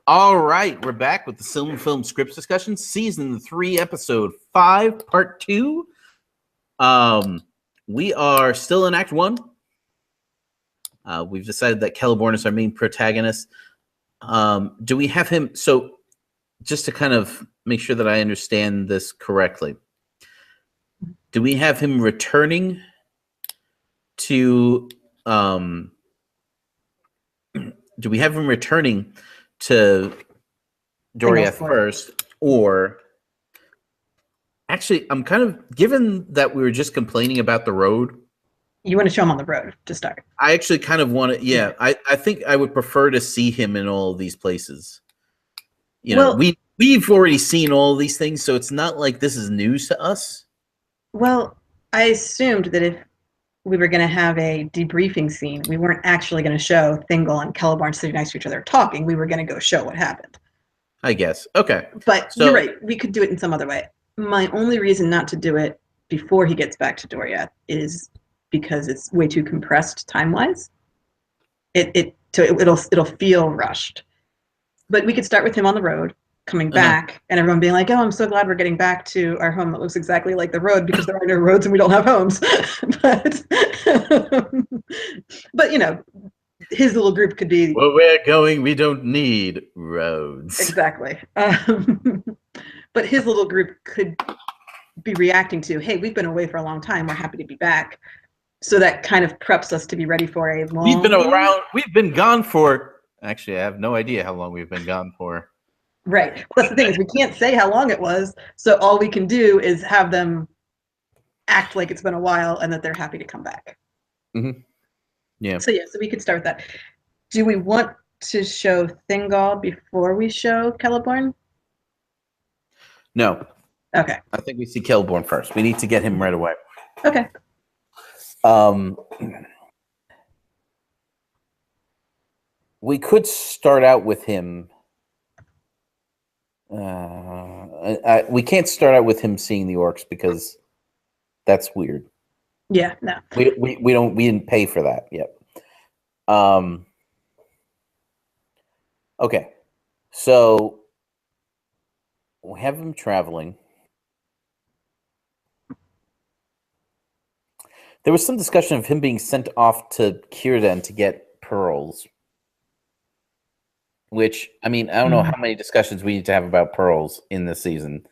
All right, we're back with the SilmFilm scripts discussion, season 3, episode 5, part 2. We are still in Act 1. We've decided that Celeborn is our main protagonist. Do we have him? So, just to kind of make sure that I understand this correctly, do we have him returning to? Do we have him returning to Doriath first, or actually, I'm kind of, given that we were just complaining about the road. You want to show him on the road to start. I actually kind of want to, yeah. I think I would prefer to see him in all of these places. You know, we've already seen all these things, so it's not like this is news to us. Well, I assumed that if we were going to have a debriefing scene, we weren't actually going to show Thingol and Celeborn sitting next to each other talking. We were going to go show what happened. I guess. Okay. But you're right. We could do it in some other way. My only reason not to do it before he gets back to Doriath is because it's way too compressed time-wise. It'll feel rushed. But we could start with him on the road, coming back, and everyone being like, "Oh, I'm so glad we're getting back to our home that looks exactly like the road because there are no roads and we don't have homes." but you know, his little group could be. Where we're going, we don't need roads. Exactly. But his little group could be reacting to, "Hey, we've been away for a long time. We're happy to be back." So that kind of preps us to be ready for a long. We've been around. We've been gone for. Actually, I have no idea how long we've been gone for. Right. Well, that's the thing is we can't say how long it was. So all we can do is have them act like it's been a while and that they're happy to come back. Mm-hmm. Yeah. So we could start with that. Do we want to show Thingol before we show Celeborn? No. Okay. I think we see Celeborn first. We need to get him right away. Okay. We could start out with him. We can't start out with him seeing the orcs because that's weird. Yeah, no. We didn't pay for that yet. Okay. So we have him traveling. There was some discussion of him being sent off to Círdan to get pearls. Which, I mean, I don't know how many discussions we need to have about pearls in this season.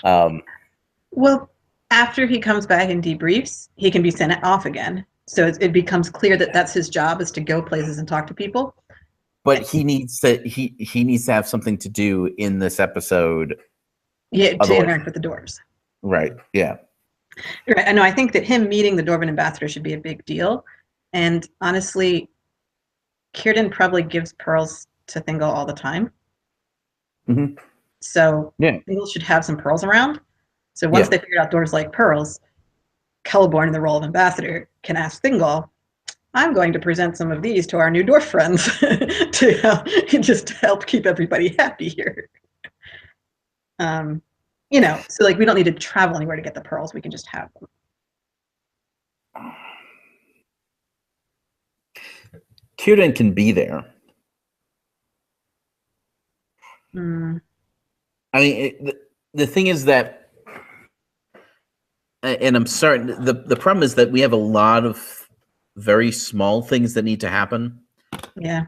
Well, after he comes back and debriefs, he can be sent off again. So it becomes clear that that's his job, is to go places and talk to people. But he needs to he needs to have something to do in this episode. Yeah, to interact with the dwarves. Right. Yeah. Right. I know. I think that him meeting the Dwarven ambassador should be a big deal. And honestly, Círdan probably gives pearls to Thingol all the time. Mm-hmm. So Thingol should have some pearls around. So once they figured out dwarves like pearls, Celeborn in the role of ambassador can ask Thingol, "I'm going to present some of these to our new dwarf friends to help keep everybody happy here." You know, so like we don't need to travel anywhere to get the pearls. We can just have them. Círdan can be there. I mean, the thing is that, and I'm sorry, the problem is that we have a lot of very small things that need to happen. Yeah.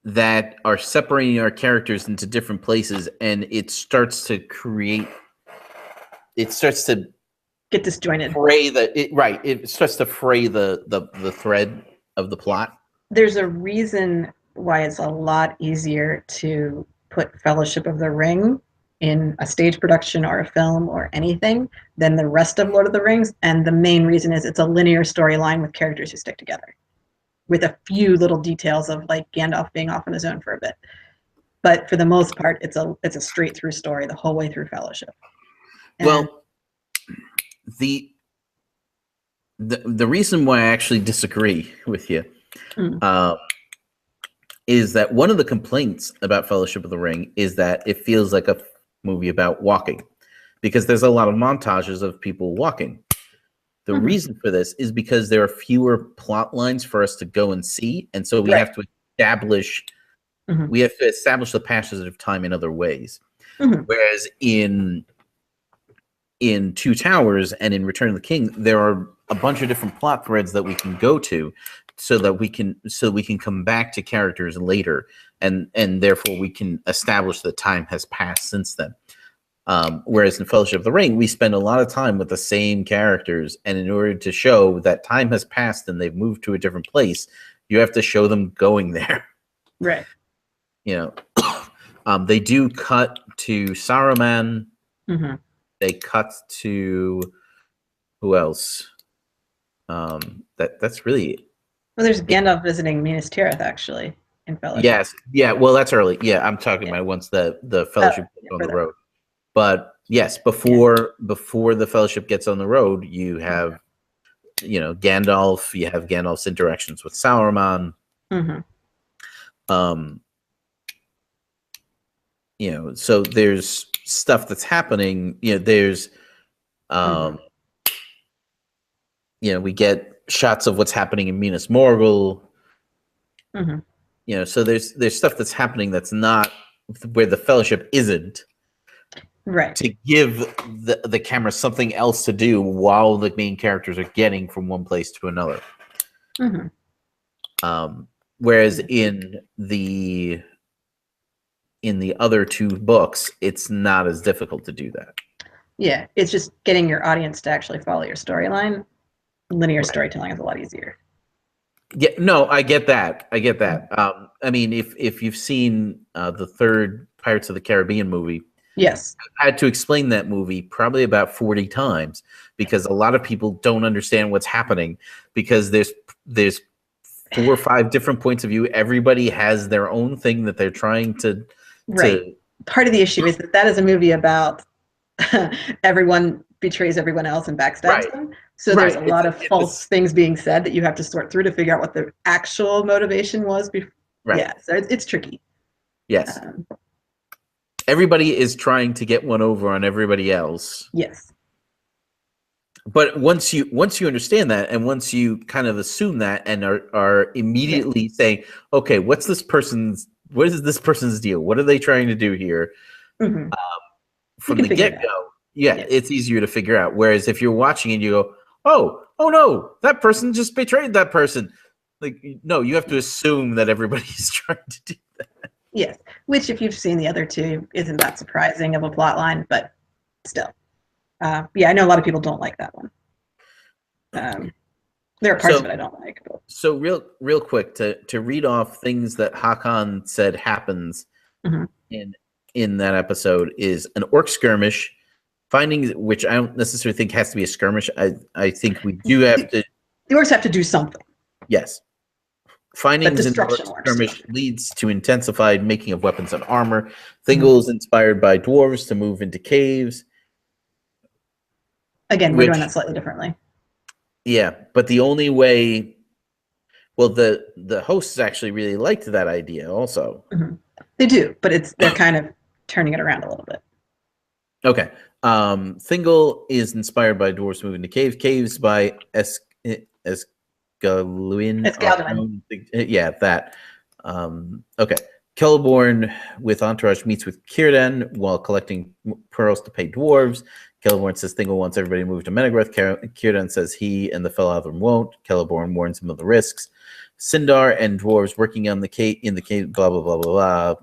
That are separating our characters into different places, and it starts to create. It starts to get disjointed. It starts to fray the thread of the plot. There's a reason why it's a lot easier to put Fellowship of the Ring in a stage production or a film or anything than the rest of Lord of the Rings. And the main reason is it's a linear storyline with characters who stick together, with a few little details of like Gandalf being off on his own for a bit. But for the most part, it's a straight through story the whole way through Fellowship. And well, the reason why I actually disagree with you is that one of the complaints about Fellowship of the Ring is that it feels like a movie about walking, because there's a lot of montages of people walking. The reason for this is because there are fewer plot lines for us to go and see, and so we have to establish Mhm. We have to establish the passage of time in other ways. Mhm. Whereas in Two Towers and in Return of the King, there are a bunch of different plot threads that we can go to, so that we can come back to characters later, and therefore we can establish that time has passed since then. Whereas in Fellowship of the Ring, we spend a lot of time with the same characters, and in order to show that time has passed and they've moved to a different place, you have to show them going there. Right. You know, they do cut to Saruman. Mhm. They cut to who else? That's really Well, there's Gandalf visiting Minas Tirith actually in Fellowship. yes, yeah. Well, that's early. Yeah, I'm talking about once the Fellowship gets on the road. But yes, before the Fellowship gets on the road, you have Gandalf. You have Gandalf's interactions with Sauron. So there's stuff that's happening. There's we get shots of what's happening in Minas Morgul. So there's stuff that's happening that's not where the Fellowship isn't. Right. To give the camera something else to do while the main characters are getting from one place to another. Whereas in the other two books, it's not as difficult to do that. Yeah, it's just getting your audience to actually follow your storyline. Linear storytelling is a lot easier. Yeah, no, I get that. I mean, if you've seen the third Pirates of the Caribbean movie, yes, I've had to explain that movie probably about 40 times because a lot of people don't understand what's happening because there's 4 or 5 different points of view. Everybody has their own thing that they're trying to. Right. Part of the issue is that is a movie about everyone betrays everyone else and backstabs them. So there's a lot of false things being said that you have to sort through to figure out what the actual motivation was. Yeah, so it's tricky. Yes. Everybody is trying to get one over on everybody else. Yes. But once you understand that, and once you kind of assume that, and are immediately saying, okay, what is this person's deal? What are they trying to do here? From the get-go, it's easier to figure out. Whereas if you're watching and you go, oh no, that person just betrayed that person. Like, no, you have to assume that everybody's trying to do that. Yes, which if you've seen the other two, isn't that surprising of a plot line, but still. Yeah, I know a lot of people don't like that one. There are parts of it I don't like. But. So real quick, to read off things that Hakan said happens in that episode is an orc skirmish, findings, which I don't necessarily think has to be a skirmish. I think we do have to. The orcs have to do something. Yes. Findings in the orc skirmish leads to intensified making of weapons and armor. Thingol is inspired by dwarves to move into caves. Again, we're doing that slightly differently. Yeah, but the only way, well, the hosts actually really liked that idea also. They do, but they're kind of turning it around a little bit. Okay. Thingol is inspired by dwarves moving to caves. Caves by Esgaluin. Yeah, that. Okay. Celeborn with entourage meets with Círdan while collecting pearls to pay dwarves. Celeborn says Thingol wants everybody to move to Menegreth. Círdan says he and the Fellowhaven won't. Celeborn warns him of the risks. Sindar and dwarves working on the cave in the cave. Blah blah blah blah blah.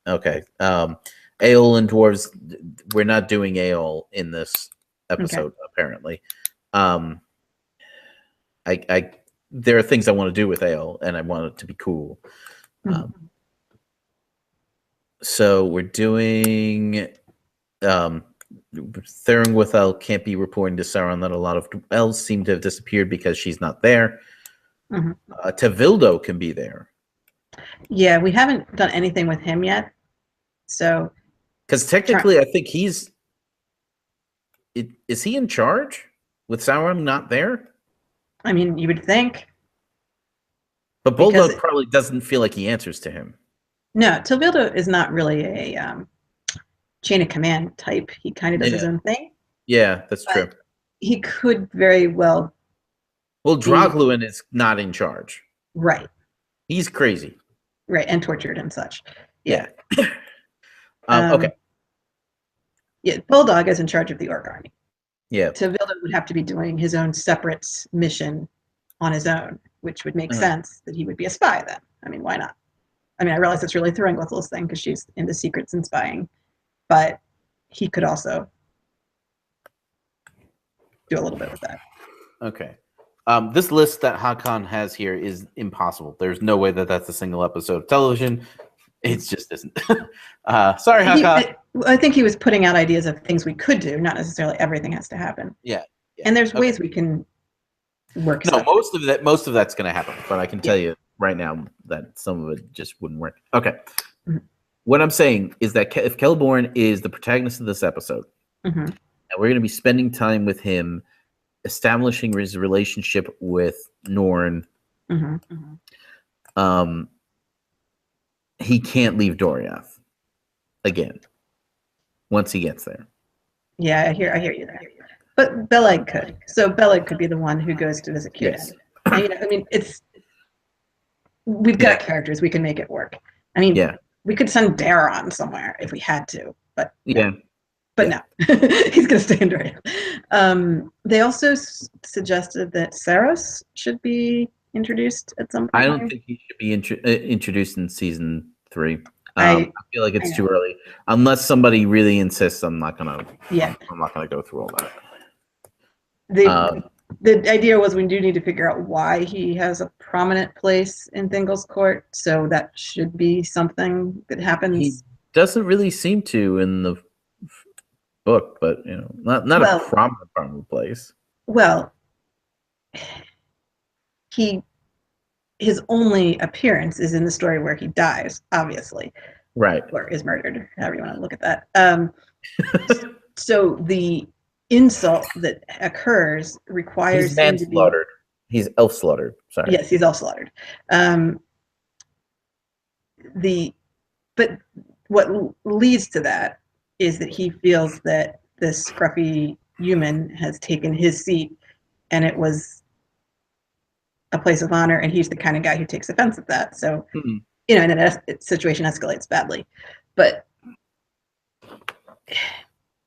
Okay. Aeol and dwarves. We're not doing Aeol in this episode apparently. There are things I want to do with Aeol, and I want it to be cool. So we're doing Thuringwithel can't be reporting to Sauron that a lot of elves seem to have disappeared because she's not there. Tevildo can be there. Yeah, we haven't done anything with him yet. So, because technically, I think is he in charge with Sauron not there? I mean, you would think. But Boldo probably doesn't feel like he answers to him. No, Tevildo is not really a chain of command type. He kind of does his own thing. Yeah, that's true. He could very well. Well, Drogluin is not in charge. Right. He's crazy. Right, and tortured and such. Yeah. Okay. Yeah, Bulldog is in charge of the Orc army. Yeah. Tevilda would have to be doing his own separate mission on his own, which would make sense that he would be a spy then. I mean, why not? I mean, I realize it's really Thringlethel's thing because she's into secrets and spying, but he could also do a little bit with that. Okay. This list that Hakan has here is impossible. There's no way that that's a single episode of television. It just isn't. Sorry, Hakan. I think he was putting out ideas of things we could do, not necessarily everything has to happen. Yeah. And there's ways we can work. No, most of that's going to happen, but I can tell you right now that some of it just wouldn't work. Okay. What I'm saying is that if Celeborn is the protagonist of this episode, and we're going to be spending time with him, establishing his relationship with Norn, he can't leave Doriath again once he gets there. Yeah, I hear you there. But Beleg could. So Beleg could be the one who goes to visit Cudad. Yes. I mean, we've got characters. We can make it work. I mean, we could send Daron somewhere if we had to, but no. He's going to stay in Doriath. They also suggested that Saros should be introduced at some point. I don't think he should be introduced in season 3. I feel like it's too early. Unless somebody really insists, I'm not gonna. Yeah. I'm not gonna go through all that. The idea was we do need to figure out why he has a prominent place in Thingol's court. So that should be something that happens. He doesn't really seem to in the book, but not a prominent place. Well, his only appearance is in the story where he dies, obviously. Right. Or is murdered, however you want to look at that. So the insult that occurs requires he's manslaughtered. He's elf-slaughtered. Sorry. Yes, he's elf-slaughtered. But what leads to that is that he feels that this scruffy human has taken his seat, and it was a place of honor, and he's the kind of guy who takes offense at that. So, and a situation escalates badly. But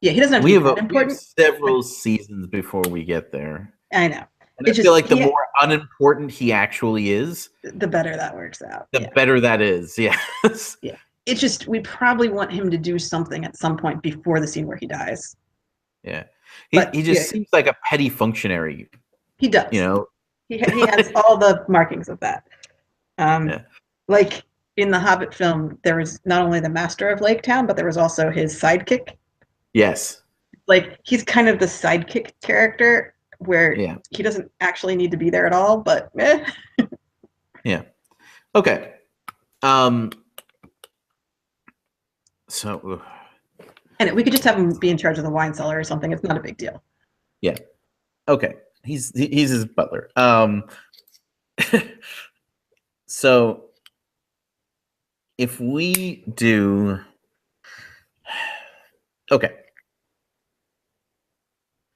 yeah, he doesn't have to be that important. We have several seasons before we get there. I know. And I feel like the more unimportant he actually is, the better that works out. The better that is. Yes. Yeah. It's just we probably want him to do something at some point before the scene where he dies. Yeah. He just seems like a petty functionary. He does. He has all the markings of that. Like in the Hobbit film, there was not only the master of Lake Town, but there was also his sidekick. Yes. Like he's kind of the sidekick character where he doesn't actually need to be there at all, but Yeah. Okay. So and we could just have him be in charge of the wine cellar or something. It's not a big deal. Yeah. Okay. He's his butler. So if we do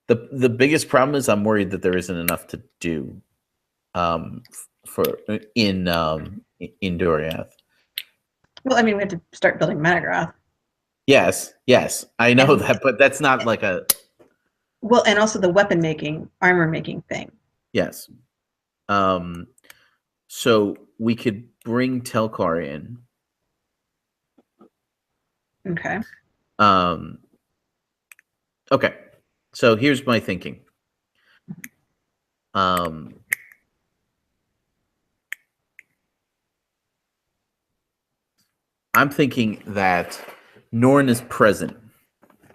the biggest problem is I'm worried that there isn't enough to do for in Doriath. Well, I mean, we have to start building Managroth. Yes, I know that, but that's not like a. Well, and also the weapon making, armor making thing. Yes. So we could bring Telkar in. Okay. Okay. So here's my thinking. I'm thinking that Norn is present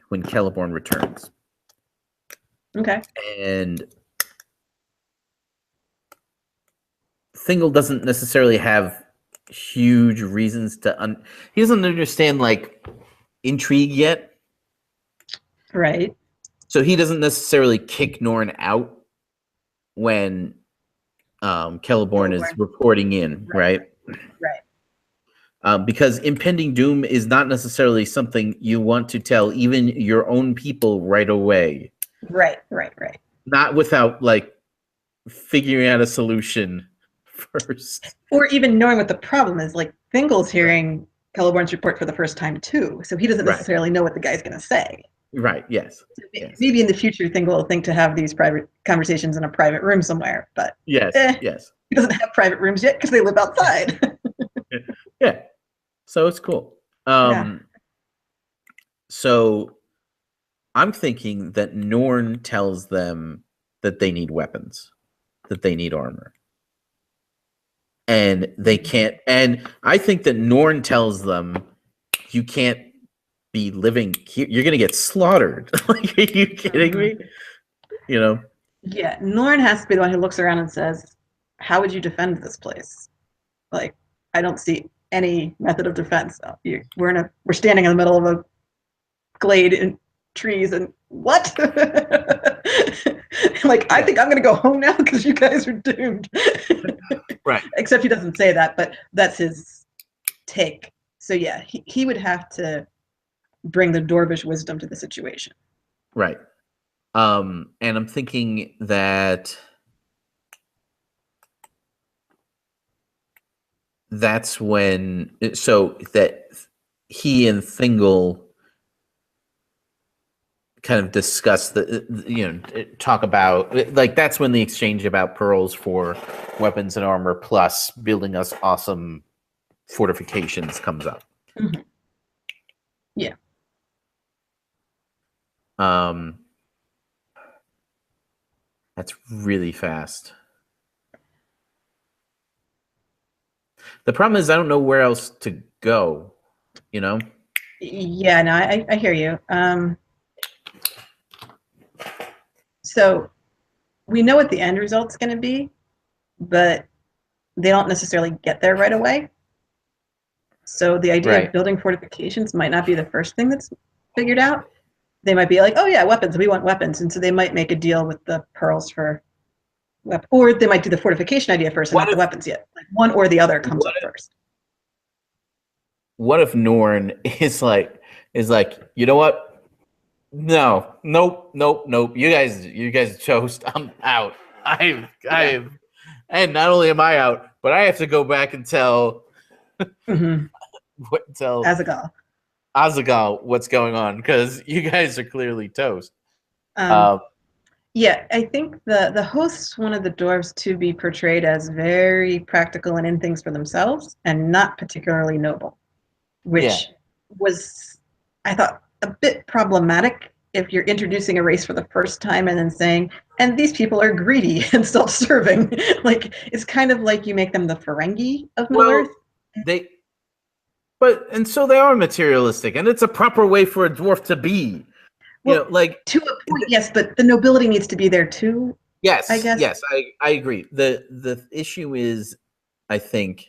when Celeborn returns. Okay. And Thingol doesn't necessarily have huge reasons to he doesn't understand like intrigue yet. Right. So he doesn't necessarily kick Norn out when Celeborn is reporting in, right? Because impending doom is not necessarily something you want to tell even your own people right away. Right. Not without like figuring out a solution first. Or even knowing what the problem is. Like, Thingol's hearing Celeborn's report for the first time, too. So he doesn't necessarily know what the guy's going to say. Right, yes. So maybe in the future, Thingol will think to have these private conversations in a private room somewhere. But yes. He doesn't have private rooms yet because they live outside. Yeah. So it's cool. So I'm thinking that Norn tells them that they need weapons, that they need armor. And they can't. And I think that Norn tells them, you can't be living here. You're going to get slaughtered. Like, are you kidding me? You know? Yeah. Norn has to be the one who looks around and says, how would you defend this place? Like, I don't see any method of defense. We're standing in the middle of a glade in trees, and what? Like, I think I'm gonna go home now because you guys are doomed. Right. Except he doesn't say that, but that's his take. So yeah, he would have to bring the Dwarvish wisdom to the situation. Right. And I'm thinking that that's when, so that he and Thingol kind of discuss talk about, like, that's when the exchange about pearls for weapons and armor plus building us awesome fortifications comes up. Mm-hmm. Yeah. That's really fast. The problem is I don't know where else to go, you know? Yeah, no, I hear you. So we know what the end result's going to be, but they don't necessarily get there right away. So the idea of building fortifications might not be the first thing that's figured out. They might be like, oh yeah, weapons, we want weapons. And so they might make a deal with the pearls for weapons. Or they might do the fortification idea first and not the weapons yet. Like, one or the other comes up first. What if Norn is like, you know what? No, nope. You guys are toast. I'm out. And not only am I out, but I have to go back and tell Azaghal what's going on, because you guys are clearly toast. Yeah, I think the hosts wanted the dwarves to be portrayed as very practical and in things for themselves and not particularly noble, which was, I thought, a bit problematic if you're introducing a race for the first time and then saying, and these people are greedy and self-serving. Like, it's kind of like you make them the Ferengi of Middle-earth. And so they are materialistic, and it's a proper way for a dwarf to be. Well, like, to a point, yes, but the nobility needs to be there too. Yes, I guess. Yes, I agree. The issue is, I think,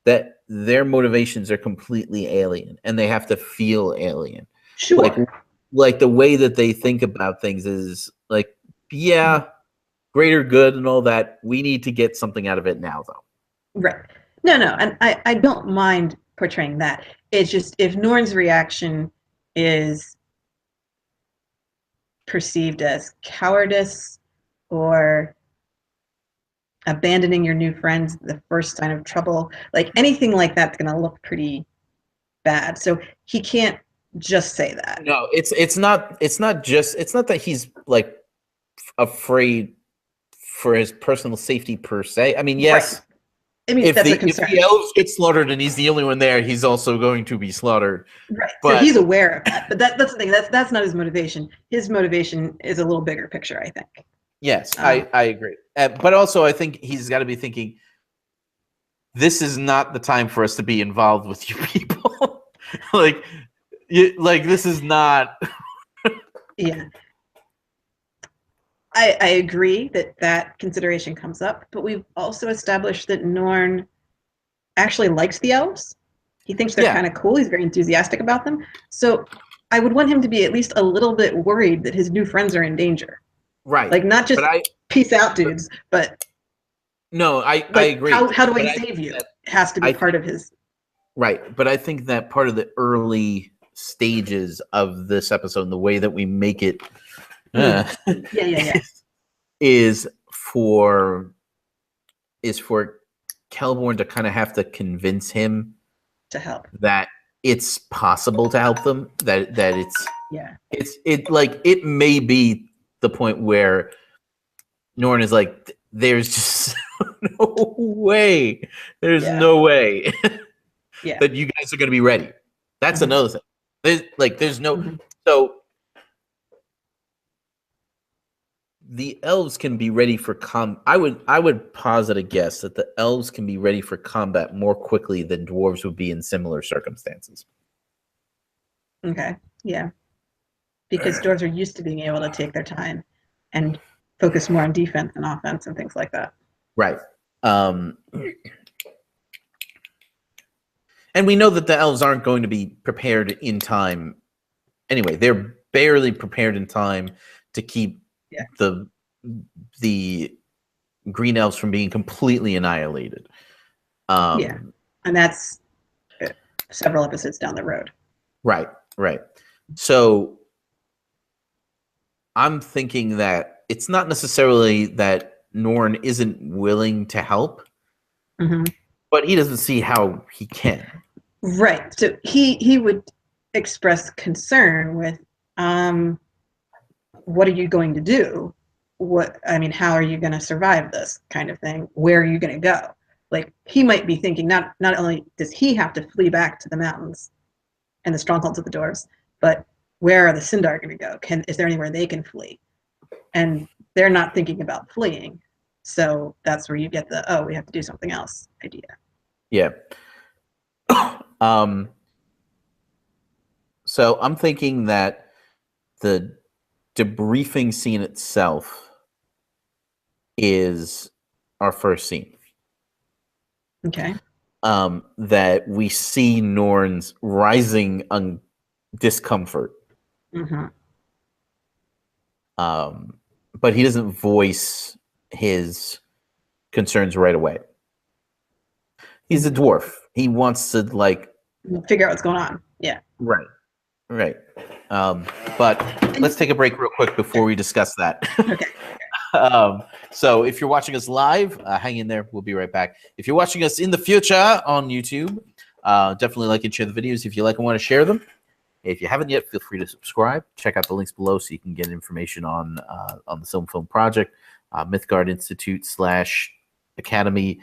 that their motivations are completely alien, and they have to feel alien. Sure. Like the way that they think about things is like, yeah, greater good and all that. We need to get something out of it now, though. Right. No, and I don't mind portraying that. It's just, if Norn's reaction is perceived as cowardice or abandoning your new friends the first sign of trouble, like anything like that's going to look pretty bad. So he can't just say that. No, it's not that he's like afraid for his personal safety per se. I mean, yes. Right. I mean, that's a concern. If the elves get slaughtered and he's the only one there, he's also going to be slaughtered. Right. So he's aware of that. But that's the thing. That's not his motivation. His motivation is a little bigger picture, I think. Yes, I agree. But also, I think he's got to be thinking, this is not the time for us to be involved with you people. like this is not. Yeah. I agree that consideration comes up, but we've also established that Norn actually likes the elves. He thinks they're kind of cool. He's very enthusiastic about them. So I would want him to be at least a little bit worried that his new friends are in danger. Right. Like, not just peace out, dudes, but no, I agree. How do I save you? It has to be part of his. Right. But I think that part of the early stages of this episode and the way that we make it is for Celeborn to kind of have to convince him to help. that it's possible to help them. That it's it may be the point where Norn is like, there's just no way. There's no way that you guys are going to be ready. That's another thing. There's no so the elves can be ready for I would posit a guess that the elves can be ready for combat more quickly than dwarves would be in similar circumstances. Okay. Yeah. Because dwarves are used to being able to take their time and focus more on defense and offense and things like that. Right. And we know that the elves aren't going to be prepared in time. Anyway, they're barely prepared in time to keep the green elves from being completely annihilated. And that's several episodes down the road. Right. So I'm thinking that it's not necessarily that Norn isn't willing to help, but he doesn't see how he can. Right. So he would express concern with, what are you going to do? How are you going to survive this kind of thing? Where are you going to go? Like, he might be thinking not only does he have to flee back to the mountains and the strongholds of the dwarves, but where are the Sindar going to go? Is there anywhere they can flee? And they're not thinking about fleeing. So that's where you get the, we have to do something else idea. Yeah. So I'm thinking that the debriefing scene itself is our first scene. Okay. That we see Norn's rising discomfort. But he doesn't voice his concerns right away. He's a dwarf. He wants to figure out what's going on. Yeah. Right. But let's take a break real quick before we discuss that. Okay. So if you're watching us live, hang in there. We'll be right back. If you're watching us in the future on YouTube, definitely like and share the videos if you like and want to share them. If you haven't yet, feel free to subscribe. Check out the links below so you can get information on the SilmFilm project, Mythgard Institute / Academy,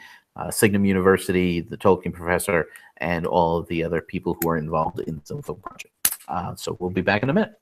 Signum University, the Tolkien Professor, and all of the other people who are involved in the SilmFilm project. So we'll be back in a minute.